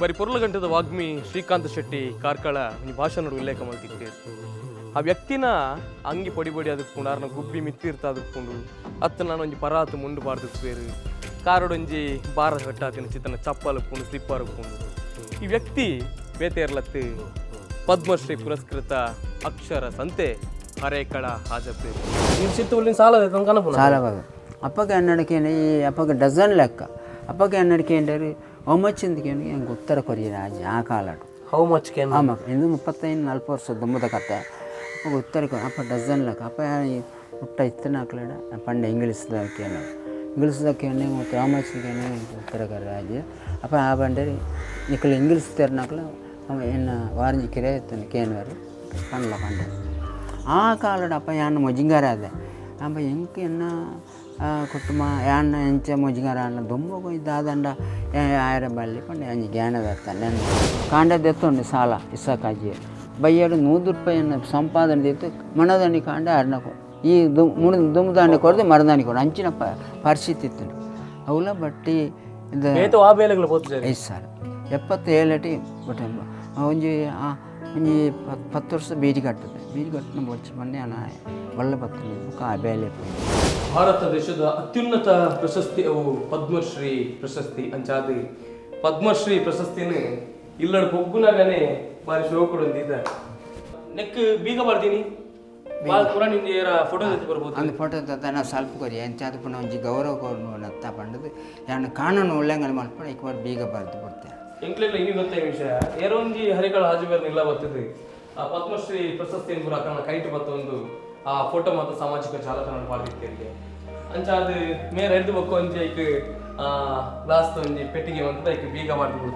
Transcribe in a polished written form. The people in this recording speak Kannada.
మరి పొర్లగంటದ ವಾಗ್ಮಿ ಶ್ರೀಕಾಂತ್ ಶೆಟ್ಟಿ ಕಾರ್ಕಳ ಈ ಭಾಷಣ ಉಲ್ಲೇಖ ಮಾಡ್ತಿದ್ದೇವೆ. ಆ ವ್ಯಕ್ತಿನ ಅಂಗಿ ಪೊಡಿ ಪೊಡಿ ಅದಕ್ಕೊಂಡು ಅರ್ನ ಗುಬ್ಬಿ ಮಿತ್ತಿರ್ತ ಅದಕ್ಕೊಂಡು ಅತ್ತ ನಾನು ಒಂಜಿ ಪರಾತು ಮುಂಡು ಬಾರ್ದಿಸ್ಬೇರು ಕಾರೋಡೊಂಜಿ ಬಾರ ಕಟ್ಟಾತಿನ ಚಿತ್ತನ ಚಪ್ಪಲ್ ಉಪ್ಪುಂಡು ಸ್ಲಿಪ್ಪರ್ ಉಪ್ಪುಂಡು. ಈ ವ್ಯಕ್ತಿ ಬೇತೆರ್ಲತ್ತು ಪದ್ಮಶ್ರೀ ಪುರಸ್ಕೃತ ಅಕ್ಷರ ಸಂತೆ ಹರೇಕಳ ಹಾಜಪೇರು ಈ ಚಿತ್ತೂರಿನ ಸಾಲ ಸಾಲ ಅಪ್ಪಗೆ ಹನ್ನೆರಡಕ್ಕೆ ಅಪ್ಪಗೆ ಡಜನ್ ಲೆಕ್ಕ ಅಪ್ಪಗೆ ಹನ್ನೆರಡಕ್ಕೆ ఏంటారు హౌ మచ్ ఎందుకేంటి ఇంక ఉత్తర కొరియా రాజు ఆ కాలాడు ಹೌ ಮಚ್ ಕೇನ್ ஆமாம் இது 35-40 ವರ್ಷ ದುಮ್ಮದ ಕತೆ ಅಪ್ಪ ಉತ್ತರ ಅಪ್ಪ ಡಜನ್ ಲೆಕ್ಕ ಅಪ್ಪ ಹುಟ್ಟ ಇತ್ತನ ಹಾಕ್ಲಾಡ ಪಂಡ ಇಂಗ್ಲೀಷ್ದಕ್ಕೆ ಮತ್ತು ಹೌ ಮಚ್ಗೆ ಉತ್ತರ ರಾಜು ಅಪ್ಪ ಆ ಬಂಡರಿ ఇక్కడ ఇంగ్లీష్ తెరినాకల ఎన్న వారించి కిరాయి ఎత్తాను కేన్వారు పండ్ల పండ ఆ కాలాడు అప్ప యాన్న మొజింగారాదే అప్ప ఇంక ఎన్న ಕುಟುಂಬ ಯಾನ್ನ ಎಂಚ ಮುಜ್ಗಾರ ಅನ್ನ ದುಂಬ ದಾದಂಡ ಆಯ್ರ ಬಳ್ಳಿ ಪಂಡ ಅಂಜಿ ಜ್ಞಾನದತ್ತ ನೆನ್ನೆ ಕಾಂಡದೆತ್ತುಂಡು ಸಾಲ ಇಸಕಾಜಿ ಬಯ್ಯಡು 100 ರೂಪಾಯಿಯನ್ನು ಸಂಪಾದನೆ ದಿತ್ತು ಮನದಾನಿ ಕಾಂಡ ಅರ್ನಕು ಈ ದುಮ್ದಾಣಿ ಕೊಡದು ಮರದಾನಿ ಕೊಡು ಅಂಚಿನ ಪರಿಸ್ಥಿತಿ ಇತ್ತು ಅವಲ ಬಟ್ಟಿ ಇದು ಆ ಬೇಲೆಗಳು ಬೋದ್ತಾರೆ 5 ಸಾವಿರ 77 ಬಟ್ ಒಂಜಿ 10 ವರ್ಷ ಬೀಜಿ ಕಟ್ಟದೆ ಬೀಜಿ ಕಟ್ಟಿನ ಬೊಚ್ಚ ಮೊನ್ನೆ ಅನ್ನ ಒಳ್ಳೆ ಬರ್ತದೆ ಆ ಬೇಲೆ ಭಾರತ ದೇಶದ ಅತ್ಯುನ್ನತ ಪ್ರಶಸ್ತಿ ಅವು ಪದ್ಮಶ್ರೀ ಪ್ರಶಸ್ತಿ ಅಂಚಾದ ಪದ್ಮಶ್ರೀ ಪ್ರಶಸ್ತಿನ ಇಲ್ಲಡ ಬೊಗ್ಗುನಾಗನೆ ಬಾರಿ ಶೋಕಡು ಅಂದಿದ್ದ ನೆಕ್ ಬೀಗ ಬರ್ತೀನಿ ಭಾಳ ಪುರ ನಿಮ್ಗೆ ಫೋಟೋ ಜೊತೆ ಬರ್ಬೋದು ಅಂದು ಫೋಟೋ ತತ್ತ ನಾವು ಸ್ವಲ್ಪ ಕೊರಿ ಎಂಚಾದ ಪುನಃ ಒಂಜಿ ಗೌರವ ಕೊರು ನತ್ತ ಪಂಡದು ಯಾನು ಕಾನೂನು ಉಲ್ಲಂಘನೆ ಮಾಡ್ಕೊಂಡು ಈಗ ಬೀಗ ಬರ್ದು ಬಿಡ್ತಾರೆ ಎಂಕ್ಲೆಲ್ಲ ಇನ್ನೂ ಗೊತ್ತೇ ವಿಷಯ ಏರೊಂಜಿ ಹರಿಕಳ ಹಾಜುಬೇರ್ನ ಇಲ್ಲ ಬರ್ತದೆ ಆ ಪದ್ಮಶ್ರೀ ಪ್ರಶಸ್ತಿಯನ್ನು ಪೂರ ಕಣ್ಣ ಕೈಟ್ ಬತ್ತೊಂದು ಆ ಫೋಟೋ ಮತ್ತು ಸಾಮಾಜಿಕ ಜಾಲತಾಣ ಪಾಡ್ದಿರ್ತೇವೆ ಅಂಚಾದ ಮೇರೆ ಎದ್ದು ಬಕ್ಕು ಒಂಜಿ ಐಕ್ ಲಾಸ್ಟ್ ಒಂಜಿ ಪೆಟ್ಟಿಗೆ ಅಂತ ಐಕ್ ಬೀಗ ಮಾಡ್ದು